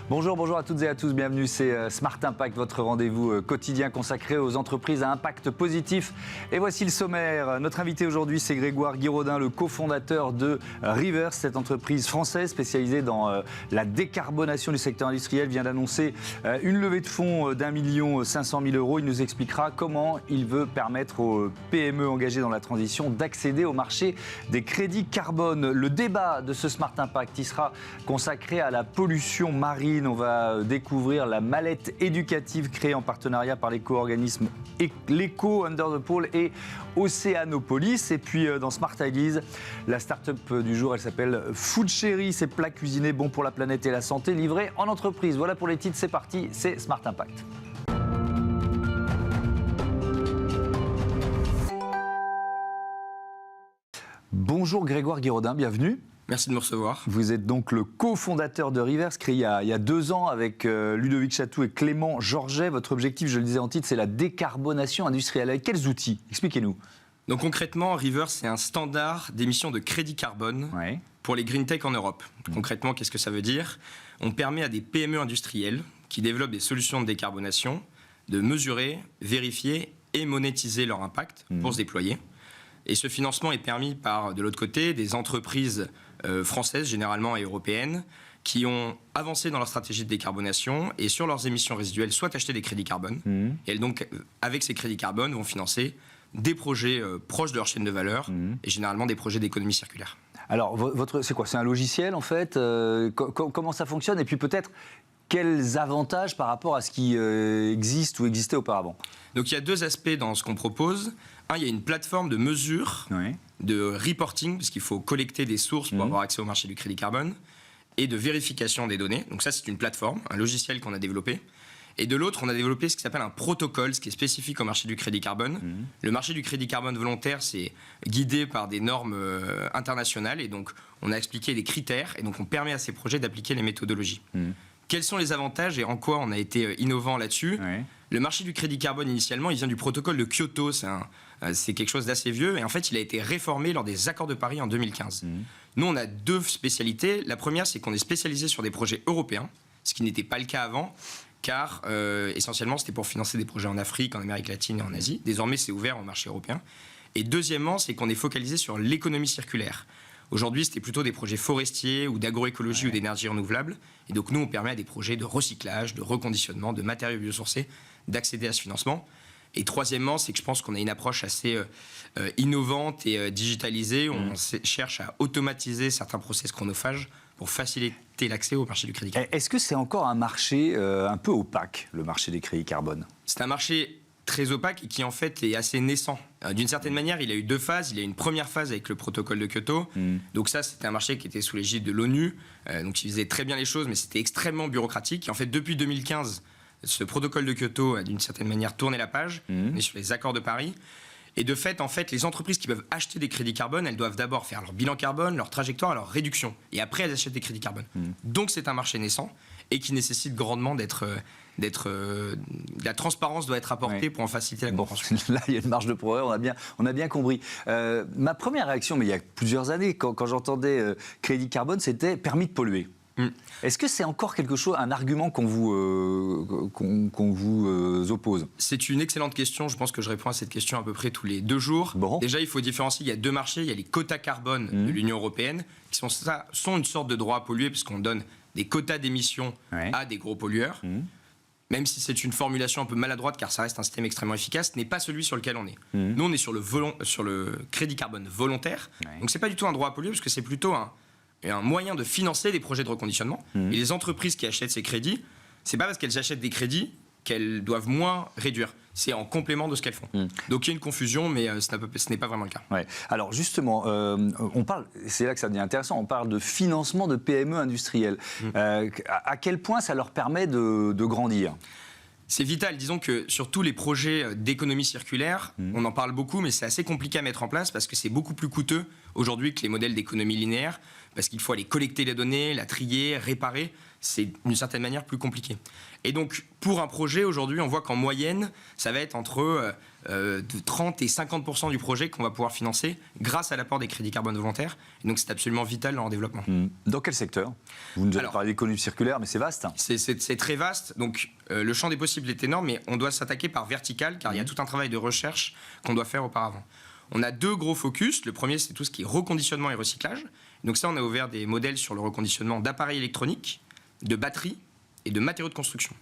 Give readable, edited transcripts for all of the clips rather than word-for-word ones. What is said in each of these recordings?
Bonjour à toutes et à tous, bienvenue, c'est Smart Impact, votre rendez-vous quotidien consacré aux entreprises à impact positif. Et voici le sommaire. Notre invité aujourd'hui, c'est Grégoire Guiraudin, le cofondateur de Rivers, cette entreprise française spécialisée dans la décarbonation du secteur industriel, vient d'annoncer une levée de fonds d'1 500 000 €. Il nous expliquera comment il veut permettre aux PME engagées dans la transition d'accéder au marché des crédits carbone. Le débat de ce Smart Impact, il sera consacré à la pollution marine. On va découvrir la mallette éducative créée en partenariat par l'éco-organisme l'Eco Under the Pole et Océanopolis. Et puis dans Smart Ideas, la start-up du jour, elle s'appelle Food Cherry. Ces plats cuisinés bons pour la planète et la santé livrés en entreprise. Voilà pour les titres, c'est parti, c'est Smart Impact. Bonjour Grégoire Guiraudin, bienvenue. Merci de me recevoir. Vous êtes donc le cofondateur de Rivers, créé il y a 2 ans avec Ludovic Chatou et Clément Georget. Votre objectif, je le disais en titre, c'est la décarbonation industrielle. Avec quels outils? Expliquez-nous. Donc concrètement, Rivers, c'est un standard d'émission de crédit carbone pour les green tech en Europe. Concrètement, qu'est-ce que ça veut dire? On permet à des PME industrielles qui développent des solutions de décarbonation de mesurer, vérifier et monétiser leur impact pour se déployer. Et ce financement est permis par, de l'autre côté, des entreprises françaises, généralement et européennes, qui ont avancé dans leur stratégie de décarbonation et sur leurs émissions résiduelles, soit acheter des crédits carbone. Et elles, donc, avec ces crédits carbone, vont financer des projets proches de leur chaîne de valeur et généralement des projets d'économie circulaire. Alors, c'est quoi? C'est un logiciel, en fait? Comment ça fonctionne? Et puis peut-être, quels avantages par rapport à ce qui existe ou existait auparavant? Donc, il y a 2 aspects dans ce qu'on propose. Un, il y a une plateforme de mesure, de reporting, parce qu'il faut collecter des sources pour avoir accès au marché du crédit carbone, et de vérification des données. Donc ça, c'est une plateforme, un logiciel qu'on a développé. Et de l'autre, on a développé ce qui s'appelle un protocole, ce qui est spécifique au marché du crédit carbone. Le marché du crédit carbone volontaire, c'est guidé par des normes internationales, et donc on a expliqué des critères, et donc on permet à ces projets d'appliquer les méthodologies. Quels sont les avantages et en quoi on a été innovant là-dessus? Le marché du crédit carbone, initialement, il vient du protocole de Kyoto. C'est quelque chose d'assez vieux. Et en fait, il a été réformé lors des accords de Paris en 2015. Nous, on a 2 spécialités. La première, c'est qu'on est spécialisé sur des projets européens, ce qui n'était pas le cas avant, car essentiellement, c'était pour financer des projets en Afrique, en Amérique latine et en Asie. Désormais, c'est ouvert au marché européen. Et deuxièmement, c'est qu'on est focalisé sur l'économie circulaire. Aujourd'hui, c'était plutôt des projets forestiers ou d'agroécologie ou d'énergie renouvelable. Et donc, nous, on permet à des projets de recyclage, de reconditionnement, de matériaux biosourcés d'accéder à ce financement. Et troisièmement, c'est que je pense qu'on a une approche assez innovante et digitalisée. On cherche à automatiser certains process chronophages pour faciliter l'accès au marché du crédit carbone. Est-ce que c'est encore un marché un peu opaque, le marché des crédits carbone? C'est un marché très opaque et qui en fait est assez naissant. D'une certaine manière, il a eu 2 phases. Il y a eu une première phase avec le protocole de Kyoto. Donc ça, c'était un marché qui était sous l'égide de l'ONU, donc il faisait très bien les choses, mais c'était extrêmement bureaucratique. Et en fait, depuis 2015, ce protocole de Kyoto a d'une certaine manière tourné la page. On est sur les accords de Paris. Et de fait, en fait, les entreprises qui peuvent acheter des crédits carbone, elles doivent d'abord faire leur bilan carbone, leur trajectoire, leur réduction. Et après, elles achètent des crédits carbone. Donc c'est un marché naissant et qui nécessite grandement la transparence doit être apportée pour en faciliter la compréhension. Là, il y a une marge de progrès, on a bien compris. Ma première réaction, mais il y a plusieurs années, quand j'entendais crédit carbone, c'était permis de polluer. Est-ce que c'est encore quelque chose, un argument qu'on vous oppose? C'est une excellente question. Je pense que je réponds à cette question à peu près tous les 2 jours. Déjà, il faut différencier. Il y a 2 marchés. Il y a les quotas carbone de l'Union européenne, qui sont une sorte de droit à polluer, puisqu'on donne des quotas d'émissions à des gros pollueurs. Même si c'est une formulation un peu maladroite, car ça reste un système extrêmement efficace, ce n'est pas celui sur lequel on est. Nous, on est sur le crédit carbone volontaire. Donc, c'est pas du tout un droit à polluer, parce que c'est plutôt un moyen de financer des projets de reconditionnement. Et les entreprises qui achètent ces crédits, c'est pas parce qu'elles achètent des crédits qu'elles doivent moins réduire. C'est en complément de ce qu'elles font. Donc il y a une confusion, mais ce n'est pas vraiment le cas. Alors justement, on parle, c'est là que ça devient intéressant, on parle de financement de PME industrielles. À quel point ça leur permet de grandir? C'est vital. Disons que sur tous les projets d'économie circulaire, on en parle beaucoup, mais c'est assez compliqué à mettre en place parce que c'est beaucoup plus coûteux aujourd'hui que les modèles d'économie linéaire, parce qu'il faut aller collecter les données, la trier, réparer. c'est d'une certaine manière plus compliqué. Et donc, pour un projet, aujourd'hui, on voit qu'en moyenne, ça va être entre 30 et 50% du projet qu'on va pouvoir financer grâce à l'apport des crédits carbone volontaires. Et donc, c'est absolument vital dans leur développement. Dans quel secteur? Vous nous avez parlé d'économie circulaire, mais c'est vaste. C'est très vaste. Donc, le champ des possibles est énorme, mais on doit s'attaquer par vertical, car il y a tout un travail de recherche qu'on doit faire auparavant. On a 2 gros focus. Le premier, c'est tout ce qui est reconditionnement et recyclage. Donc ça, on a ouvert des modèles sur le reconditionnement d'appareils électroniques, de batteries et de matériaux de construction.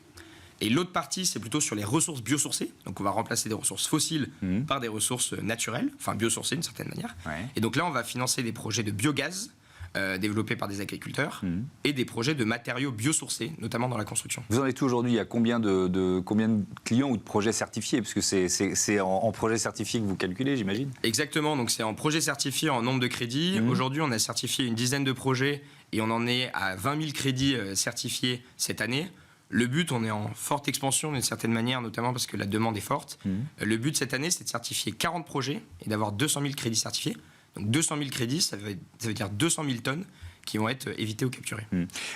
Et l'autre partie, c'est plutôt sur les ressources biosourcées. Donc on va remplacer des ressources fossiles par des ressources naturelles, enfin biosourcées d'une certaine manière. Ouais. Et donc là, on va financer des projets de biogaz développés par des agriculteurs et des projets de matériaux biosourcés, notamment dans la construction. Vous en êtes où aujourd'hui? Il y a combien de clients ou de projets certifiés? Parce que c'est en projet certifié que vous calculez, j'imagine. Exactement, donc c'est en projet certifié en nombre de crédits. Aujourd'hui, on a certifié une dizaine de projets et on en est à 20 000 crédits certifiés cette année. Le but, on est en forte expansion d'une certaine manière, notamment parce que la demande est forte. Le but cette année, c'est de certifier 40 projets et d'avoir 200 000 crédits certifiés. Donc 200 000 crédits, ça veut dire 200 000 tonnes qui vont être évitées ou capturées.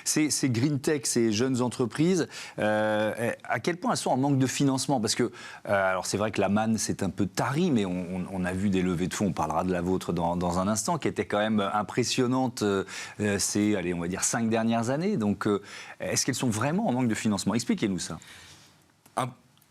Ces green tech, ces jeunes entreprises, à quel point elles sont en manque de financement? Parce que, alors c'est vrai que la manne, c'est un peu tari, mais on a vu des levées de fonds, on parlera de la vôtre dans un instant, qui étaient quand même impressionnantes allez, on va dire 5 dernières années. Donc, est-ce qu'elles sont vraiment en manque de financement? Expliquez-nous ça.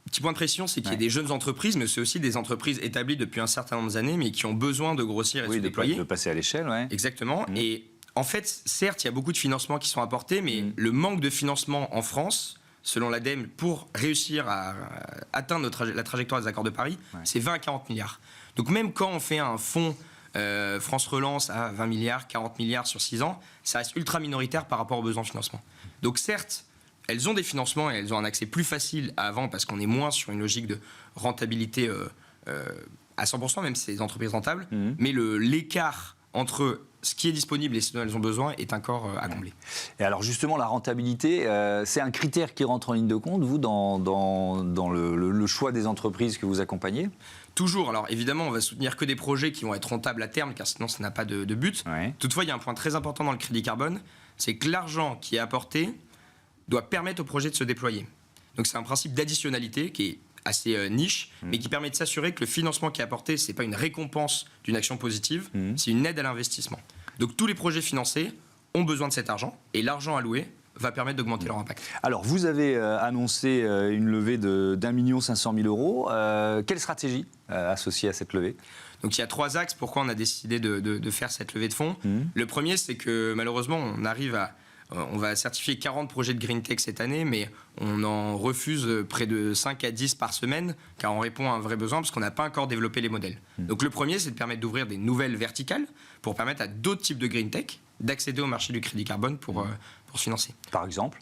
Petit point de pression, c'est qu'il y a des jeunes entreprises, mais c'est aussi des entreprises établies depuis un certain nombre d'années, mais qui ont besoin de grossir et de se déployer. De passer à l'échelle, ouais. Exactement. Et en fait, certes, il y a beaucoup de financements qui sont apportés, mais le manque de financement en France, selon l'ADEME, pour réussir à atteindre la trajectoire des accords de Paris, c'est 20 à 40 milliards. Donc même quand on fait un fonds France Relance à 20 milliards, 40 milliards sur 6 ans, ça reste ultra minoritaire par rapport aux besoins de financement. Donc certes, elles ont des financements et elles ont un accès plus facile à avant parce qu'on est moins sur une logique de rentabilité à 100%, même si c'est des entreprises rentables. Mais l'écart entre ce qui est disponible et ce dont elles ont besoin est encore à combler. Et alors justement, la rentabilité, c'est un critère qui rentre en ligne de compte, vous, dans le choix des entreprises que vous accompagnez? Toujours. Alors évidemment, on va soutenir que des projets qui vont être rentables à terme, car sinon ça n'a pas de but. Toutefois, il y a un point très important dans le crédit carbone, c'est que l'argent qui est apporté doit permettre au projet de se déployer. Donc c'est un principe d'additionnalité qui est assez niche, mais qui permet de s'assurer que le financement qui est apporté, ce n'est pas une récompense d'une action positive, c'est une aide à l'investissement. Donc tous les projets financés ont besoin de cet argent, et l'argent alloué va permettre d'augmenter leur impact. Alors vous avez annoncé une levée d'1 500 000 euros. Quelle stratégie associée à cette levée? Donc il y a 3 axes pourquoi on a décidé de faire cette levée de fonds. Le premier, c'est que malheureusement, on va certifier 40 projets de Green Tech cette année, mais on en refuse près de 5 à 10 par semaine, car on répond à un vrai besoin, parce qu'on n'a pas encore développé les modèles. Donc le premier, c'est de permettre d'ouvrir des nouvelles verticales, pour permettre à d'autres types de Green Tech d'accéder au marché du crédit carbone pour se financer. Par exemple?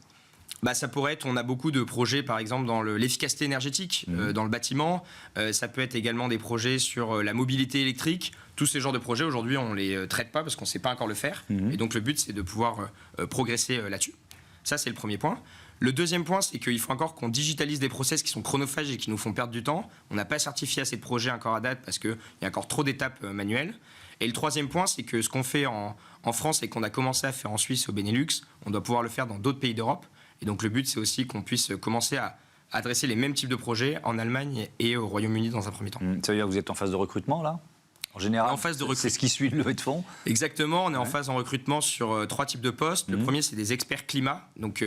Ça pourrait être, on a beaucoup de projets par exemple dans l'efficacité énergétique dans le bâtiment, ça peut être également des projets sur la mobilité électrique. Tous ces genres de projets aujourd'hui on ne les traite pas parce qu'on ne sait pas encore le faire et donc le but c'est de pouvoir progresser là-dessus. Ça c'est le premier point. Le deuxième point c'est qu'il faut encore qu'on digitalise des process qui sont chronophages et qui nous font perdre du temps. On n'a pas certifié assez de projets encore à date parce qu'il y a encore trop d'étapes manuelles. Et le troisième point c'est que ce qu'on fait en France et qu'on a commencé à faire en Suisse au Benelux, on doit pouvoir le faire dans d'autres pays d'Europe. Et donc le but, c'est aussi qu'on puisse commencer à adresser les mêmes types de projets en Allemagne et au Royaume-Uni dans un premier temps. Ça veut dire que vous êtes en phase de recrutement, là? En général, en phase de recrutement. C'est ce qui suit le levée de fonds? Exactement, on est en phase en recrutement sur 3 types de postes. Le premier, c'est des experts climat, donc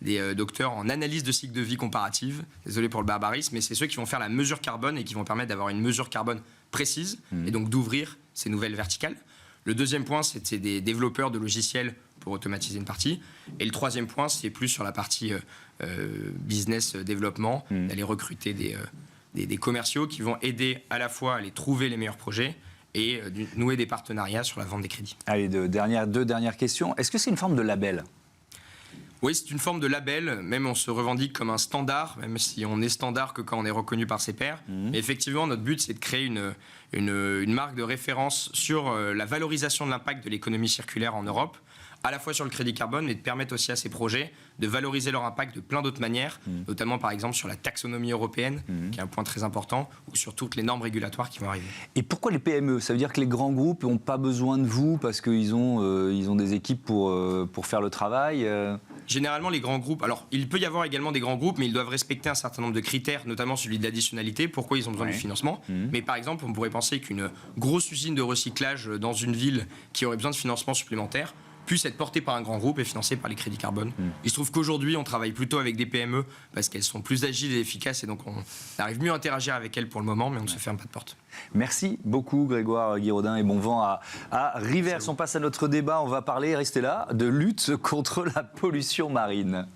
des docteurs en analyse de cycle de vie comparative. Désolé pour le barbarisme, mais c'est ceux qui vont faire la mesure carbone et qui vont permettre d'avoir une mesure carbone précise et donc d'ouvrir ces nouvelles verticales. Le deuxième point, c'est des développeurs de logiciels pour automatiser une partie. Et le troisième point, c'est plus sur la partie business développement, d'aller recruter des commerciaux qui vont aider à la fois à aller trouver les meilleurs projets et nouer des partenariats sur la vente des crédits. Allez, deux dernières questions. Est-ce que c'est une forme de label? Oui, c'est une forme de label. Même on se revendique comme un standard, même si on est standard que quand on est reconnu par ses pairs. Mais effectivement, notre but, c'est de créer une marque de référence sur la valorisation de l'impact de l'économie circulaire en Europe, à la fois sur le crédit carbone, mais de permettre aussi à ces projets de valoriser leur impact de plein d'autres manières, notamment par exemple sur la taxonomie européenne, qui est un point très important, ou sur toutes les normes régulatoires qui vont arriver. Et pourquoi les PME? Ça veut dire que les grands groupes n'ont pas besoin de vous parce qu'ils ont des équipes pour faire le travail Généralement, les grands groupes, alors il peut y avoir également des grands groupes, mais ils doivent respecter un certain nombre de critères, notamment celui de l'additionnalité, pourquoi ils ont besoin du financement. Mais par exemple, on pourrait penser qu'une grosse usine de recyclage dans une ville qui aurait besoin de financement supplémentaire puisse être portée par un grand groupe et financée par les crédits carbone. Il se trouve qu'aujourd'hui, on travaille plutôt avec des PME parce qu'elles sont plus agiles et efficaces et donc on arrive mieux à interagir avec elles pour le moment, mais on ne se ferme pas de porte. Merci beaucoup Grégoire Guiraudin et bon vent à Rivers. On passe à notre débat, on va parler, restez là, de lutte contre la pollution marine.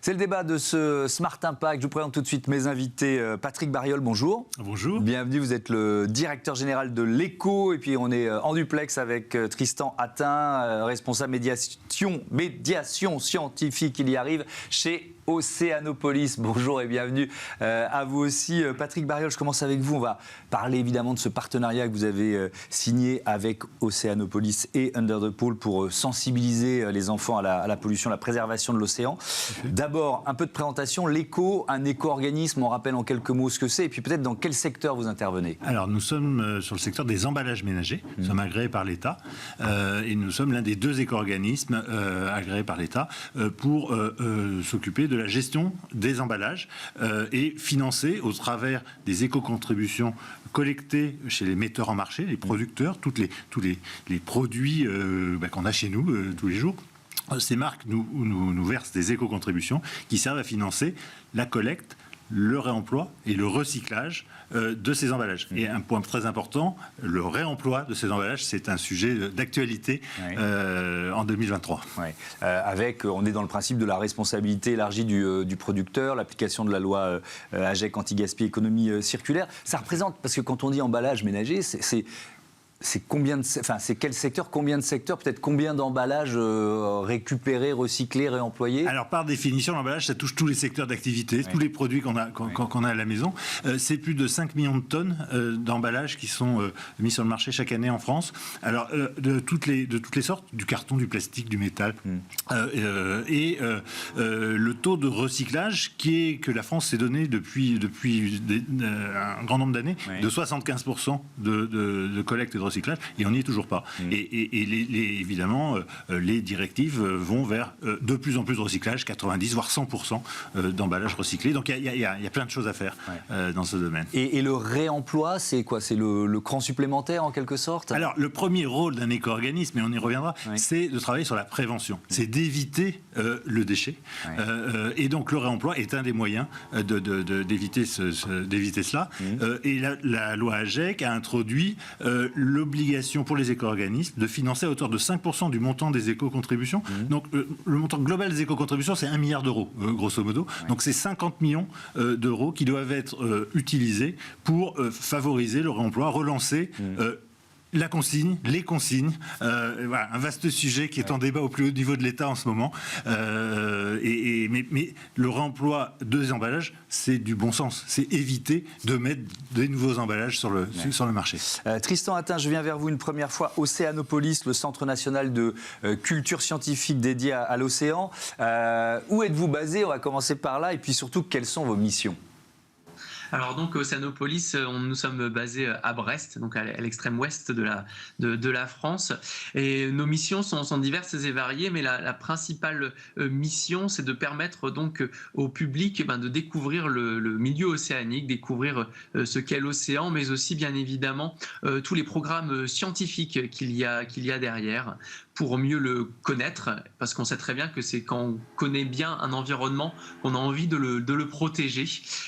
C'est le débat de ce Smart Impact. Je vous présente tout de suite mes invités. Patrick Bariol, bonjour. Bonjour. Bienvenue, vous êtes le directeur général de l'ECO. Et puis on est en duplex avec Tristan Hattin, responsable médiation scientifique, il y arrive, chez Océanopolis. Bonjour et bienvenue à vous aussi. Patrick Bariol, je commence avec vous. On va parler évidemment de ce partenariat que vous avez signé avec Océanopolis et Under the Pool pour sensibiliser les enfants à la pollution, à la préservation de l'océan. D'abord, un peu de présentation. L'ECO, un éco-organisme, on rappelle en quelques mots ce que c'est et puis peut-être dans quel secteur vous intervenez. Alors nous sommes sur le secteur des emballages ménagers. Nous sommes agréés par l'État et nous sommes l'un des 2 éco-organismes agréés par l'État pour s'occuper de la gestion des emballages et financer au travers des éco-contributions collectées chez les metteurs en marché, les producteurs, tous les produits qu'on a chez nous tous les jours. Ces marques nous versent des éco-contributions qui servent à financer la collecte, le réemploi et le recyclage de ces emballages. Et un point très important, le réemploi de ces emballages, c'est un sujet d'actualité en 2023. On est dans le principe de la responsabilité élargie du producteur, l'application de la loi AGEC anti-gaspi économie circulaire. Ça représente, parce que quand on dit emballage ménager, c'est quel secteur, combien de secteurs, peut-être combien d'emballages récupérés, recyclés, réemployés? Alors par définition, l'emballage, ça touche tous les secteurs d'activité, tous les produits qu'on a à la maison. C'est plus de 5 millions de tonnes d'emballages qui sont mis sur le marché chaque année en France. Alors de toutes les sortes, du carton, du plastique, du métal. Et le taux de recyclage que la France s'est donné depuis un grand nombre d'années, de 75% de collecte et de recyclage, et on n'y est toujours pas. Et évidemment, les directives vont vers de plus en plus de recyclage, 90 voire 100% d'emballage recyclé. Donc il y a plein de choses à faire dans ce domaine. Et le réemploi, c'est quoi? C'est le cran supplémentaire en quelque sorte? Alors le premier rôle d'un éco-organisme, et on y reviendra, c'est de travailler sur la prévention. C'est d'éviter le déchet. Et donc le réemploi est un des moyens d'éviter cela. Et la loi AGEC a introduit l'obligation pour les éco-organismes de financer à hauteur de 5% du montant des éco-contributions. Donc le montant global des éco-contributions, c'est 1 milliard d'euros, grosso modo. Donc c'est 50 millions d'euros qui doivent être utilisés pour favoriser le réemploi, relancer la consigne, les consignes, voilà, un vaste sujet qui est en débat au plus haut niveau de l'État en ce moment. Mais le réemploi des emballages, c'est du bon sens. C'est éviter de mettre des nouveaux emballages sur le marché. Tristan Hattin, je viens vers vous une première fois. Océanopolis, le Centre national de culture scientifique dédié à l'océan. Où êtes-vous basé? On va commencer par là. Et puis surtout, quelles sont vos missions? Alors donc Océanopolis, nous sommes basés à Brest, donc à l'extrême ouest de la France, et nos missions sont diverses et variées, mais la principale mission, c'est de permettre donc au public de découvrir le milieu océanique, découvrir ce qu'est l'océan, mais aussi bien évidemment tous les programmes scientifiques qu'il y a derrière, pour mieux le connaître, parce qu'on sait très bien que c'est quand on connaît bien un environnement qu'on a envie de le protéger.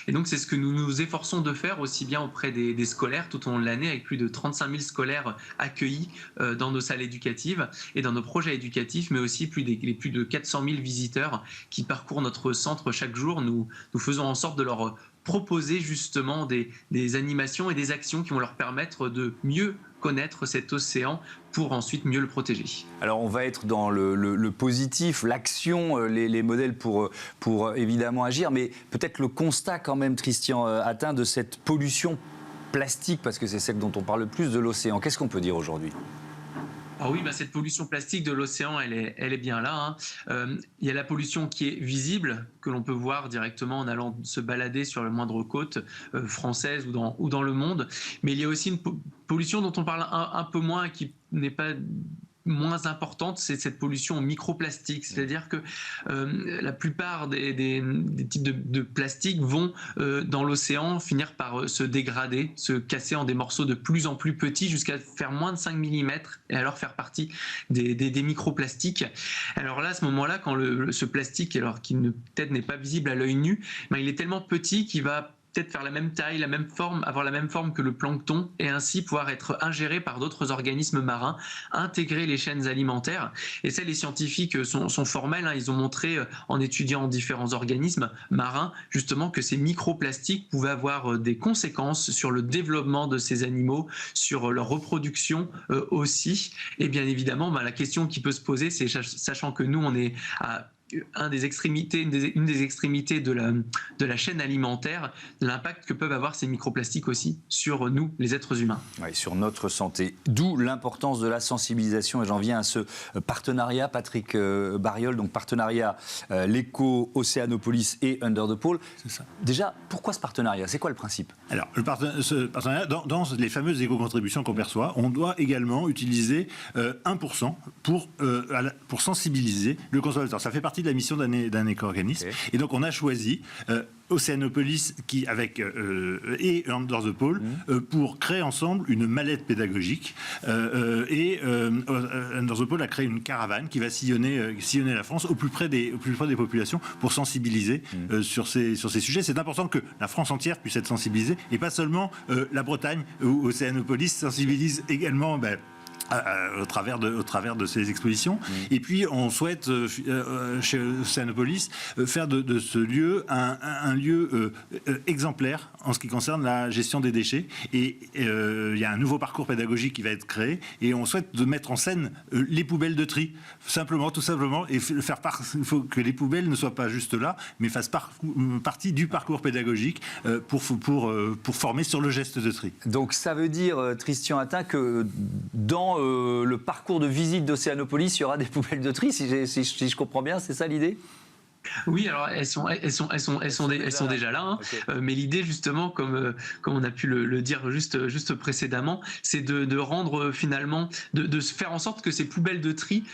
Et donc c'est ce que nous nous efforçons de faire aussi bien auprès des scolaires tout au long de l'année, avec plus de 35 000 scolaires accueillis dans nos salles éducatives et dans nos projets éducatifs, mais aussi plus de 400 000 visiteurs qui parcourent notre centre chaque jour. Nous faisons en sorte de leur proposer justement des animations et des actions qui vont leur permettre de mieux connaître cet océan pour ensuite mieux le protéger. Alors on va être dans le positif, l'action, les modèles pour évidemment agir, mais peut-être le constat quand même, Tristan Hattin, de cette pollution plastique, parce que c'est celle dont on parle le plus de l'océan. Qu'est-ce qu'on peut dire aujourd'hui ? Ah oui, cette pollution plastique de l'océan, elle est bien là, hein. Il y a la pollution qui est visible, que l'on peut voir directement en allant se balader sur la moindre côte française ou dans le monde. Mais il y a aussi une pollution dont on parle un peu moins et qui n'est pas moins importante, c'est cette pollution au microplastique. C'est-à-dire que la plupart des types de plastique vont dans l'océan finir par se dégrader, se casser en des morceaux de plus en plus petits jusqu'à faire moins de 5 mm et alors faire partie des microplastiques. Alors là, à ce moment-là, quand ce plastique, alors qui peut-être n'est pas visible à l'œil nu, il est tellement petit qu'il va peut-être faire la même taille, la même forme, avoir la même forme que le plancton et ainsi pouvoir être ingéré par d'autres organismes marins, intégrer les chaînes alimentaires. Et ça, les scientifiques sont formels, hein. Ils ont montré en étudiant différents organismes marins justement que ces microplastiques pouvaient avoir des conséquences sur le développement de ces animaux, sur leur reproduction aussi. Et bien évidemment, la question qui peut se poser, c'est sachant que nous, on est à une des extrémités de la chaîne alimentaire, l'impact que peuvent avoir ces microplastiques aussi sur nous, les êtres humains. Oui, sur notre santé. D'où l'importance de la sensibilisation. Et j'en viens à ce partenariat, Patrick Bariol, donc partenariat l'Eco, Océanopolis et Under the Pole. C'est ça. Déjà, pourquoi ce partenariat? C'est quoi le principe? Alors, ce partenariat, dans les fameuses éco-contributions qu'on perçoit, on doit également utiliser 1% pour sensibiliser le consommateur. Ça fait partie de la mission d'un éco-organisme. Okay. Et donc, on a choisi Océanopolis et Under the Pole pour créer ensemble une mallette pédagogique. Under the Pole a créé une caravane qui va sillonner la France au plus près des populations pour sensibiliser sur ces sujets. C'est important que la France entière puisse être sensibilisée et pas seulement la Bretagne où Océanopolis sensibilise également. Au travers de ces expositions. Et puis, on souhaite, chez Océanopolis, faire de ce lieu un lieu exemplaire en ce qui concerne la gestion des déchets. Et il y a un nouveau parcours pédagogique qui va être créé. Et on souhaite de mettre en scène les poubelles de tri, tout simplement. Et il faut que les poubelles ne soient pas juste là, mais fassent partie du parcours pédagogique pour former sur le geste de tri. Donc, ça veut dire, Christian Hattin, que dans le parcours de visite d'Océanopolis, il y aura des poubelles de tri, si je comprends bien, c'est ça l'idée ? Oui, alors elles sont déjà là, hein. Okay. Mais l'idée justement, comme on a pu le dire juste précédemment, c'est de rendre finalement, de faire en sorte que ces poubelles de tri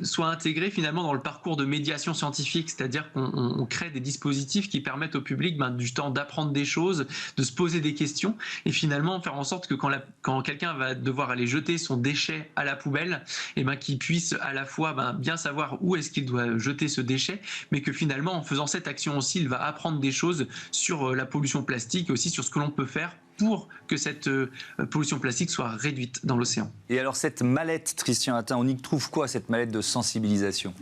soient intégrées finalement dans le parcours de médiation scientifique, c'est-à-dire qu'on crée des dispositifs qui permettent au public du temps d'apprendre des choses, de se poser des questions et finalement faire en sorte que quand quelqu'un va devoir aller jeter son déchet à la poubelle, qu'il puisse à la fois bien savoir où est-ce qu'il doit jeter ce déchet, mais que finalement, en faisant cette action aussi, il va apprendre des choses sur la pollution plastique et aussi sur ce que l'on peut faire pour que cette pollution plastique soit réduite dans l'océan. Et alors cette mallette, Christian Hattin, on y trouve quoi, cette mallette de sensibilisation ?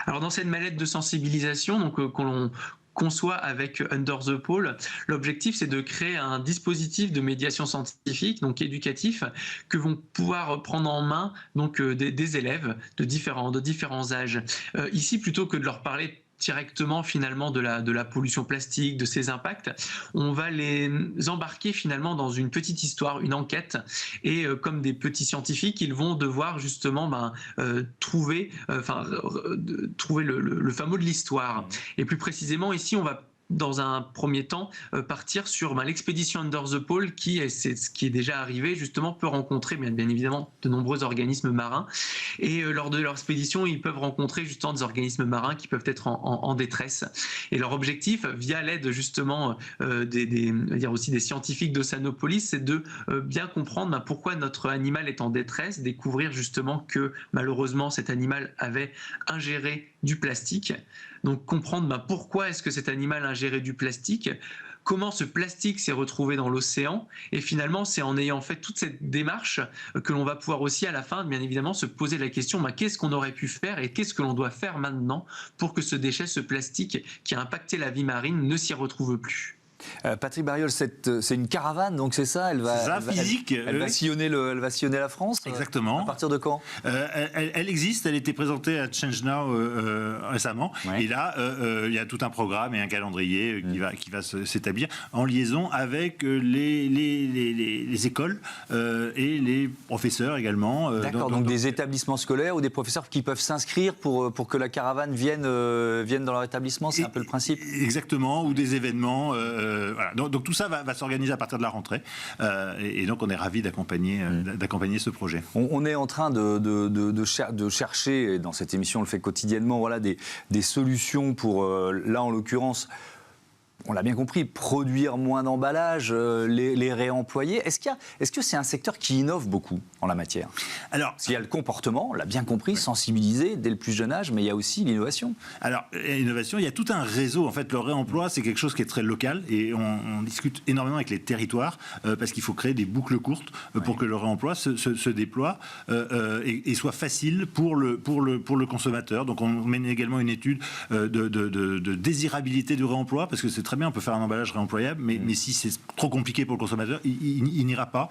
Alors dans cette mallette de sensibilisation, qu'on l'on conçoit avec Under the Pole, l'objectif c'est de créer un dispositif de médiation scientifique, donc éducatif, que vont pouvoir prendre en main des élèves de différents âges. Ici, plutôt que de leur parler directement finalement de la pollution plastique, de ses impacts, on va les embarquer finalement dans une petite histoire, une enquête, et comme des petits scientifiques, ils vont devoir justement trouver le fameux de l'histoire. Et plus précisément ici, on va dans un premier temps partir sur l'expédition Under the Pole c'est ce qui est déjà arrivé justement, peut rencontrer bien évidemment de nombreux organismes marins et lors de leur expédition ils peuvent rencontrer justement des organismes marins qui peuvent être en détresse et leur objectif via l'aide justement aussi des scientifiques d'Océanopolis, c'est de bien comprendre pourquoi notre animal est en détresse, découvrir justement que malheureusement cet animal avait ingéré du plastique. Donc comprendre pourquoi est-ce que cet animal a ingéré du plastique, comment ce plastique s'est retrouvé dans l'océan, et finalement c'est en ayant fait toute cette démarche que l'on va pouvoir aussi à la fin bien évidemment se poser la question qu'est-ce qu'on aurait pu faire et qu'est-ce que l'on doit faire maintenant pour que ce déchet, ce plastique qui a impacté la vie marine ne s'y retrouve plus. Patrick Bariol, c'est une caravane, donc c'est ça. Elle va sillonner la France. Exactement. À partir de quand? Elle existe. Elle était présentée à Change Now récemment. Ouais. Et là, il y a tout un programme et un calendrier qui va s'établir en liaison avec les écoles et les professeurs également. D'accord. Donc des établissements scolaires ou des professeurs qui peuvent s'inscrire pour que la caravane vienne dans leur établissement. C'est un peu le principe. Exactement. Ou des événements. Voilà. Donc tout ça va s'organiser à partir de la rentrée. Et donc on est ravis d'accompagner ce projet. On est en train de chercher, et dans cette émission on le fait quotidiennement, voilà, des solutions pour, là en l'occurrence, on l'a bien compris, produire moins d'emballages, les réemployer. Est-ce que c'est un secteur qui innove beaucoup en la matière? Alors, parce qu'il y a le comportement, on l'a bien compris, sensibiliser dès le plus jeune âge, mais il y a aussi l'innovation. Alors, l'innovation, il y a tout un réseau. En fait, le réemploi, c'est quelque chose qui est très local et on discute énormément avec les territoires parce qu'il faut créer des boucles courtes pour que le réemploi se déploie et soit facile pour le consommateur. Donc, on mène également une étude de désirabilité du réemploi parce que c'est très bien, on peut faire un emballage réemployable, mais si c'est trop compliqué pour le consommateur, il n'ira pas.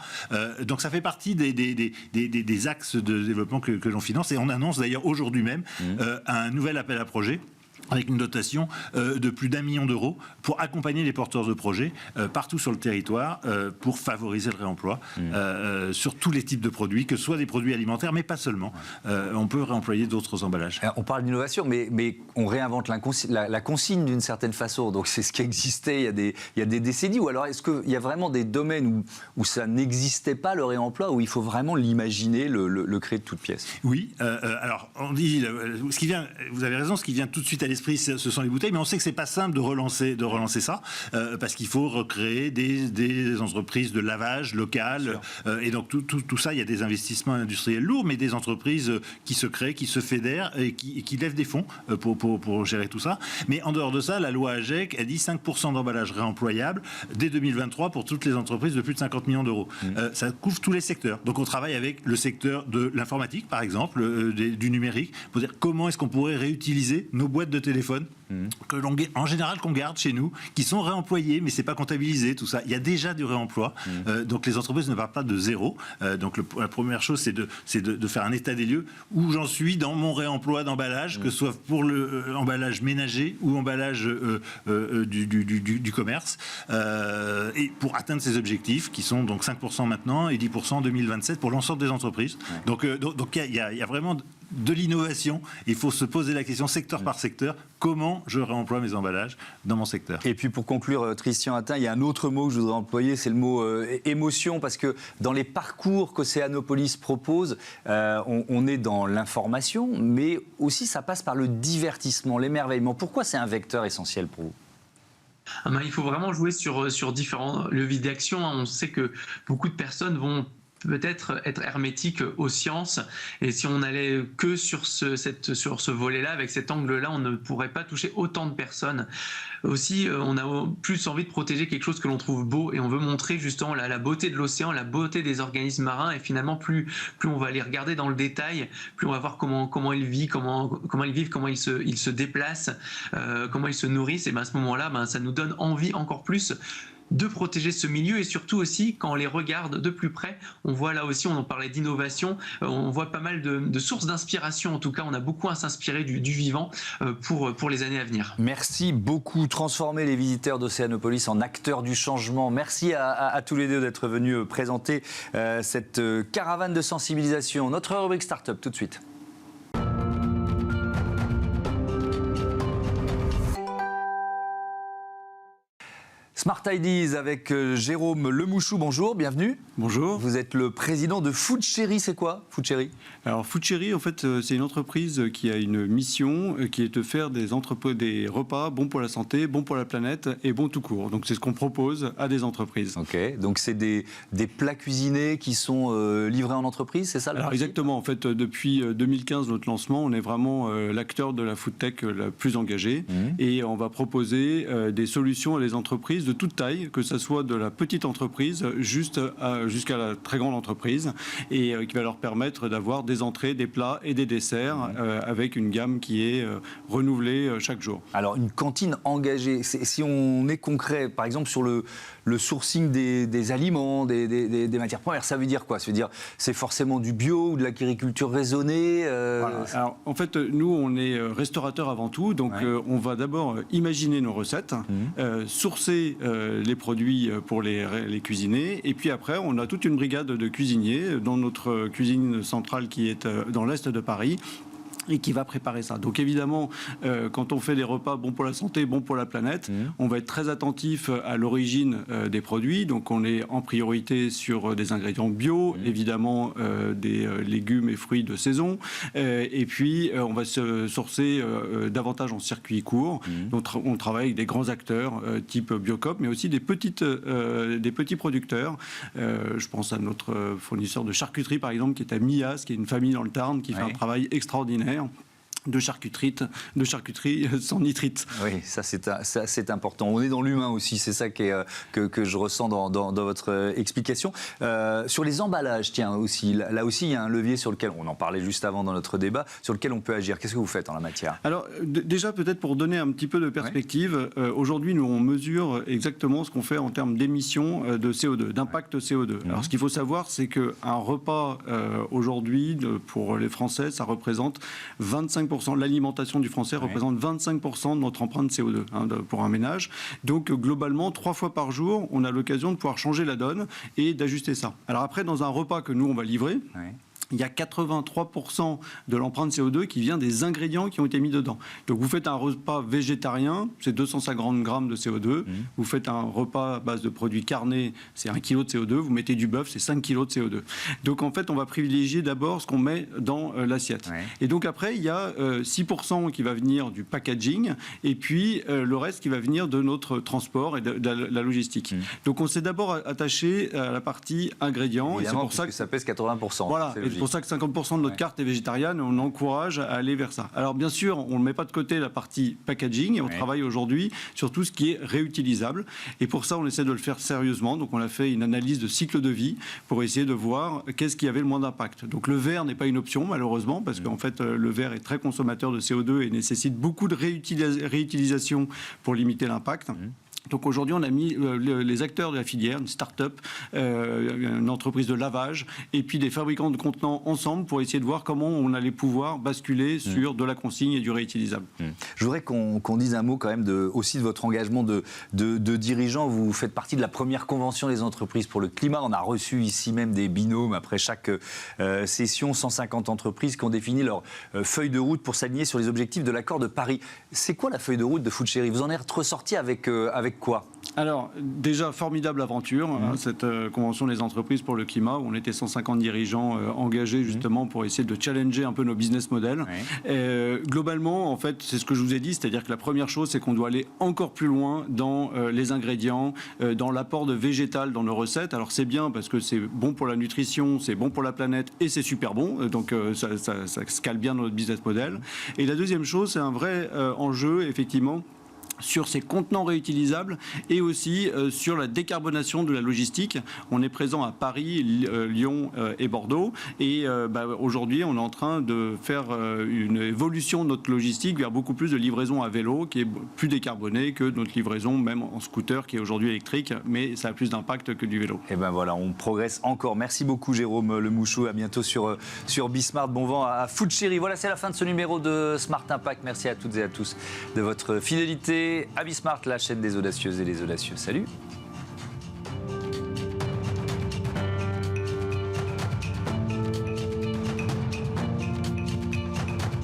Donc ça fait partie des axes de développement que l'on finance, et on annonce d'ailleurs aujourd'hui même un nouvel appel à projet avec une dotation de plus d'1 million d'euros pour accompagner les porteurs de projets partout sur le territoire pour favoriser le réemploi sur tous les types de produits, que ce soit des produits alimentaires, mais pas seulement. On peut réemployer d'autres emballages. On parle d'innovation, mais on réinvente la consigne d'une certaine façon. Donc c'est ce qui existait il y a des décennies. Ou alors est-ce qu'il y a vraiment des domaines où ça n'existait pas, le réemploi, où il faut vraiment l'imaginer, le créer de toutes pièces? Oui. Alors on dit, vous avez raison, ce qui vient tout de suite à l'esprit, ce sont les bouteilles, mais on sait que c'est pas simple de relancer ça, parce qu'il faut recréer des entreprises de lavage locales, et donc tout ça, il y a des investissements industriels lourds, mais des entreprises qui se créent, qui se fédèrent et qui lèvent des fonds pour gérer tout ça. Mais en dehors de ça, la loi AGEC a dit 5% d'emballage réemployable dès 2023 pour toutes les entreprises de plus de 50 millions d'euros. Ça couvre tous les secteurs. Donc on travaille avec le secteur de l'informatique, par exemple, du numérique, pour dire comment est-ce qu'on pourrait réutiliser nos boîtes de téléphone en général qu'on garde chez nous, qui sont réemployés, mais c'est pas comptabilisé, tout ça. Il y a déjà du réemploi, donc les entreprises ne partent pas de zéro. Donc la première chose, c'est de faire un état des lieux où j'en suis dans mon réemploi d'emballage, que ce soit pour l'emballage ménager ou emballage du commerce, et pour atteindre ces objectifs qui sont donc 5% maintenant et 10% en 2027 pour l'ensemble des entreprises. Donc il y a vraiment de l'innovation. Il faut se poser la question secteur par secteur, comment je réemploie mes emballages dans mon secteur. Et puis pour conclure, Christian Hattin, il y a un autre mot que je voudrais employer, c'est le mot émotion, parce que dans les parcours qu'Océanopolis propose, on est dans l'information, mais aussi ça passe par le divertissement, l'émerveillement. Pourquoi c'est un vecteur essentiel pour vous? Il faut vraiment jouer sur différents leviers d'action. On sait que beaucoup de personnes vont peut-être être hermétique aux sciences, et si on allait que sur ce volet-là, avec cet angle-là, on ne pourrait pas toucher autant de personnes. Aussi, on a plus envie de protéger quelque chose que l'on trouve beau, et on veut montrer justement la beauté de l'océan, la beauté des organismes marins, et finalement plus on va les regarder dans le détail, plus on va voir comment ils vivent, comment ils se déplacent, comment ils se nourrissent, et à ce moment-là, ça nous donne envie encore plus de protéger ce milieu, et surtout aussi quand on les regarde de plus près, on voit là aussi, on en parlait d'innovation, on voit pas mal de sources d'inspiration. En tout cas, on a beaucoup à s'inspirer du vivant pour les années à venir. Merci beaucoup. Transformer les visiteurs d'Océanopolis en acteurs du changement. Merci à tous les deux d'être venus présenter cette caravane de sensibilisation. Notre rubrique Startup tout de suite. Smart Ideas avec Jérôme Lemouchou, bonjour, bienvenue. Bonjour. Vous êtes le président de Food Cherry, c'est quoi Food Cherry? Alors Food Cherry, en fait, c'est une entreprise qui a une mission qui est de faire des repas bons pour la santé, bons pour la planète et bons tout court. Donc c'est ce qu'on propose à des entreprises. Ok, donc c'est des plats cuisinés qui sont livrés en entreprise, c'est ça le principe? Exactement, en fait, depuis 2015, notre lancement, on est vraiment l'acteur de la food tech la plus engagée et on va proposer des solutions à des entreprises de toute taille, que ce soit de la petite entreprise jusqu'à la très grande entreprise, et qui va leur permettre d'avoir des entrées, des plats et des desserts avec une gamme qui est renouvelée chaque jour. Alors, une cantine engagée, si on est concret, par exemple sur le sourcing des aliments, des matières premières, ça veut dire quoi? Ça veut dire c'est forcément du bio ou de l'agriculture raisonnée Voilà. Alors, en fait, nous, on est restaurateur avant tout, donc on va d'abord imaginer nos recettes, sourcer les produits pour les cuisiner, et puis après, on a toute une brigade de cuisiniers dans notre cuisine centrale qui est dans l'est de Paris, et qui va préparer ça. Donc évidemment, quand on fait des repas bons pour la santé, bons pour la planète, on va être très attentif à l'origine des produits. Donc on est en priorité sur des ingrédients bio, évidemment des légumes et fruits de saison. Et puis on va se sourcer davantage en circuit court. Donc on travaille avec des grands acteurs type Biocoop, mais aussi des petits producteurs. Je pense à notre fournisseur de charcuterie par exemple, qui est à Mias, qui est une famille dans le Tarn, qui fait un travail extraordinaire de charcuterie sans nitrite. Oui, ça c'est important. On est dans l'humain aussi, c'est ça que je ressens dans votre explication. Sur les emballages, tiens, aussi, là aussi il y a un levier sur lequel, on en parlait juste avant dans notre débat, sur lequel on peut agir. Qu'est-ce que vous faites en la matière? Alors déjà peut-être pour donner un petit peu de perspective, aujourd'hui nous on mesure exactement ce qu'on fait en termes d'émissions de CO2, d'impact CO2. Alors ce qu'il faut savoir, c'est qu'un repas aujourd'hui pour les Français, ça représente 25%. L'alimentation du Français représente 25% de notre empreinte CO2 pour un ménage. Donc globalement, 3 fois par jour, on a l'occasion de pouvoir changer la donne et d'ajuster ça. Alors après, dans un repas que nous, on va livrer, il y a 83% de l'empreinte CO2 qui vient des ingrédients qui ont été mis dedans. Donc vous faites un repas végétarien, c'est 250 grammes de CO2. Vous faites un repas à base de produits carnés, c'est 1 kg de CO2. Vous mettez du bœuf, c'est 5 kg de CO2. Donc en fait, on va privilégier d'abord ce qu'on met dans l'assiette. Et donc après, il y a 6% qui va venir du packaging et puis le reste qui va venir de notre transport et de la logistique. Donc on s'est d'abord attaché à la partie ingrédients. Évidemment, et c'est pour ça que ça pèse 80%. Voilà. C'est pour ça que 50% de notre carte est végétarienne et on encourage à aller vers ça. Alors bien sûr, on ne met pas de côté la partie packaging et on travaille aujourd'hui sur tout ce qui est réutilisable. Et pour ça, on essaie de le faire sérieusement. Donc on a fait une analyse de cycle de vie pour essayer de voir qu'est-ce qui avait le moins d'impact. Donc le verre n'est pas une option malheureusement parce qu'en fait le verre est très consommateur de CO2 et nécessite beaucoup de réutilisation pour limiter l'impact. Donc aujourd'hui, on a mis les acteurs de la filière, une start-up, une entreprise de lavage, et puis des fabricants de contenants ensemble pour essayer de voir comment on allait pouvoir basculer sur de la consigne et du réutilisable. Je voudrais qu'on dise un mot quand même aussi de votre engagement de dirigeant. Vous faites partie de la première convention des entreprises pour le climat. On a reçu ici même des binômes après chaque session, 150 entreprises qui ont défini leur feuille de route pour s'aligner sur les objectifs de l'accord de Paris. C'est quoi la feuille de route de FoodChéri? Vous en êtes ressorti avec quoi? Alors, déjà, formidable aventure, cette convention des entreprises pour le climat, où on était 150 dirigeants engagés justement pour essayer de challenger un peu nos business models. Globalement, en fait, c'est ce que je vous ai dit, c'est-à-dire que la première chose, c'est qu'on doit aller encore plus loin dans les ingrédients, dans l'apport de végétal dans nos recettes. Alors, c'est bien parce que c'est bon pour la nutrition, c'est bon pour la planète et c'est super bon, donc ça se cale bien dans notre business model. Et la deuxième chose, c'est un vrai enjeu, effectivement, sur ces contenants réutilisables et aussi sur la décarbonation de la logistique. On est présent à Paris, Lyon et Bordeaux et aujourd'hui on est en train de faire une évolution de notre logistique vers beaucoup plus de livraison à vélo qui est plus décarbonée que notre livraison même en scooter qui est aujourd'hui électrique, mais ça a plus d'impact que du vélo. Et ben voilà, on progresse encore. Merci beaucoup Jérôme Lemouchou, à bientôt sur Bismart. Bon vent à FoodChéri. Voilà, c'est la fin de ce numéro de Smart Impact. Merci à toutes et à tous de votre fidélité à Bismart, la chaîne des audacieuses et des audacieux. Salut!